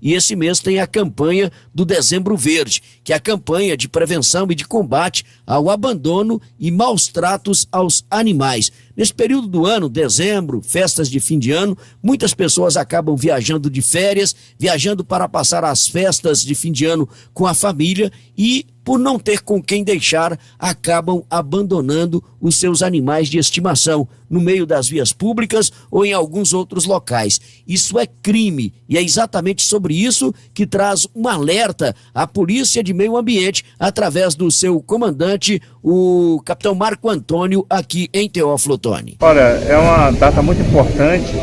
e esse mês tem a campanha do Dezembro Verde, que é a campanha de prevenção e de combate ao abandono e maus tratos aos animais. Nesse período do ano, dezembro, festas de fim de ano, muitas pessoas acabam viajando de férias, viajando para passar as festas de fim de ano com a família e, por não ter com quem deixar, acabam abandonando os seus animais de estimação no meio das vias públicas ou em alguns outros locais. Isso é crime e é exatamente sobre isso que traz um alerta à Polícia de Meio Ambiente através do seu comandante, o capitão Marco Antônio, aqui em Teófilo Otoni. Olha, é uma data muito importante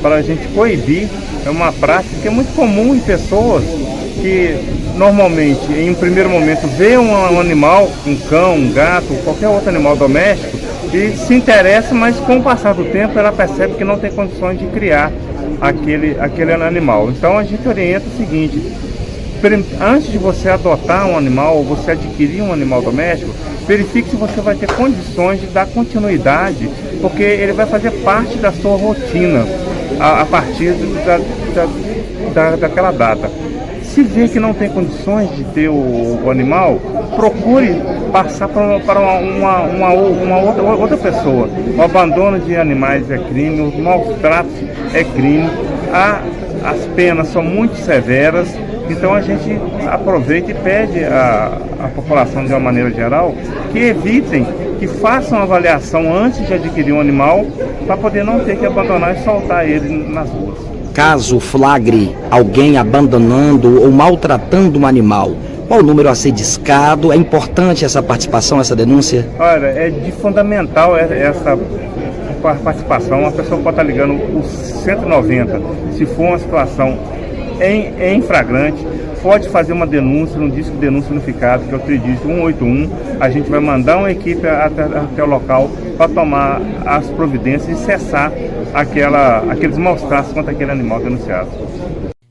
para a gente coibir, é uma prática que é muito comum em pessoas que normalmente, em um primeiro momento, vê um animal, um cão, um gato, qualquer outro animal doméstico e se interessa, mas com o passar do tempo ela percebe que não tem condições de criar aquele animal. Então a gente orienta o seguinte: antes de você adotar um animal ou você adquirir um animal doméstico, verifique se você vai ter condições de dar continuidade, porque ele vai fazer parte da sua rotina a partir daquela data. Se vê que não tem condições de ter o animal, procure passar para uma outra pessoa. O abandono de animais é crime, os maus tratos é crime, as penas são muito severas. Então a gente aproveita e pede à população, de uma maneira geral, que evitem, que façam uma avaliação antes de adquirir um animal, para poder não ter que abandonar e soltar ele nas ruas. Caso flagre alguém abandonando ou maltratando um animal, qual o número a ser discado? É importante essa participação, essa denúncia? Olha, é de fundamental essa participação. A pessoa pode estar ligando o 190, se for uma situação em flagrante, pode fazer uma denúncia no disco denúncia unificado, que é o tridígito 181. A gente vai mandar uma equipe até o local para tomar as providências e cessar aqueles maus tratos contra aquele animal denunciado.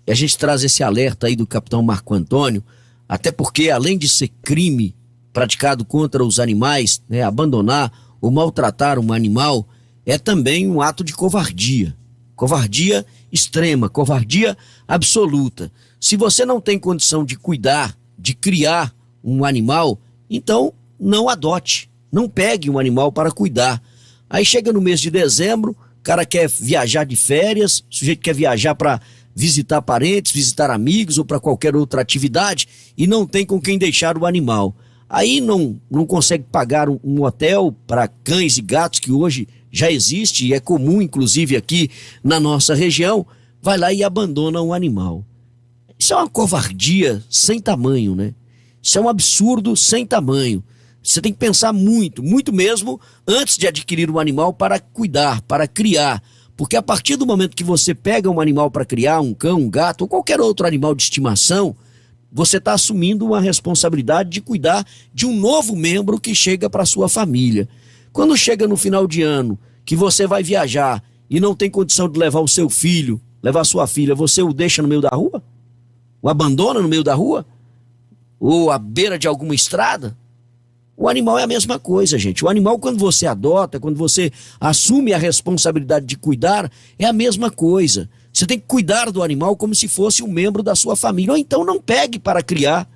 E a gente traz esse alerta aí do capitão Marco Antônio, até porque, além de ser crime praticado contra os animais, né, abandonar ou maltratar um animal, é também um ato de covardia. Covardia extrema, covardia absoluta. Se você não tem condição de cuidar, de criar um animal, então não adote, não pegue um animal para cuidar. Aí chega no mês de dezembro, o cara quer viajar de férias, o sujeito quer viajar para visitar parentes, visitar amigos ou para qualquer outra atividade e não tem com quem deixar o animal. Aí não consegue pagar um hotel para cães e gatos, que hoje já existe e é comum, inclusive aqui na nossa região, vai lá e abandona um animal. Isso é uma covardia sem tamanho, né? Isso é um absurdo sem tamanho. Você tem que pensar muito, muito mesmo, antes de adquirir um animal para cuidar, para criar. Porque a partir do momento que você pega um animal para criar, um cão, um gato ou qualquer outro animal de estimação, você está assumindo uma responsabilidade de cuidar de um novo membro que chega para sua família. Quando chega no final de ano, que você vai viajar e não tem condição de levar o seu filho, levar a sua filha, você o deixa no meio da rua? O abandona no meio da rua? Ou à beira de alguma estrada? O animal é a mesma coisa, gente. O animal, quando você adota, quando você assume a responsabilidade de cuidar, é a mesma coisa. Você tem que cuidar do animal como se fosse um membro da sua família. Ou então não pegue para criar,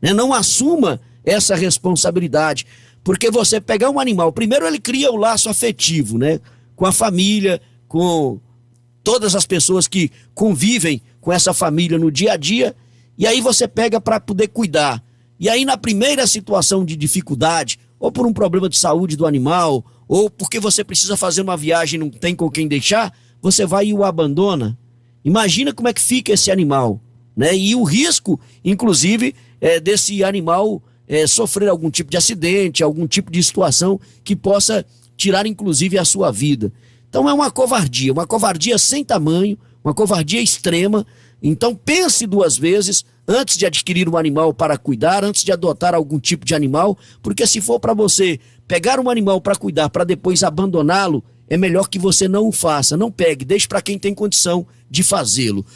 né? Não assuma essa responsabilidade. Porque você pegar um animal, primeiro ele cria o laço afetivo, né? Com a família, com todas as pessoas que convivem com essa família no dia a dia. E aí você pega para poder cuidar. E aí na primeira situação de dificuldade, ou por um problema de saúde do animal, ou porque você precisa fazer uma viagem e não tem com quem deixar, você vai e o abandona. Imagina como é que fica esse animal, né? E o risco, inclusive, desse animal sofrer algum tipo de acidente, algum tipo de situação que possa tirar, inclusive, a sua vida. Então é uma covardia sem tamanho, uma covardia extrema. Então pense duas vezes antes de adquirir um animal para cuidar, antes de adotar algum tipo de animal, porque se for para você pegar um animal para cuidar, para depois abandoná-lo, é melhor que você não o faça, não pegue, deixe para quem tem condição de fazê-lo.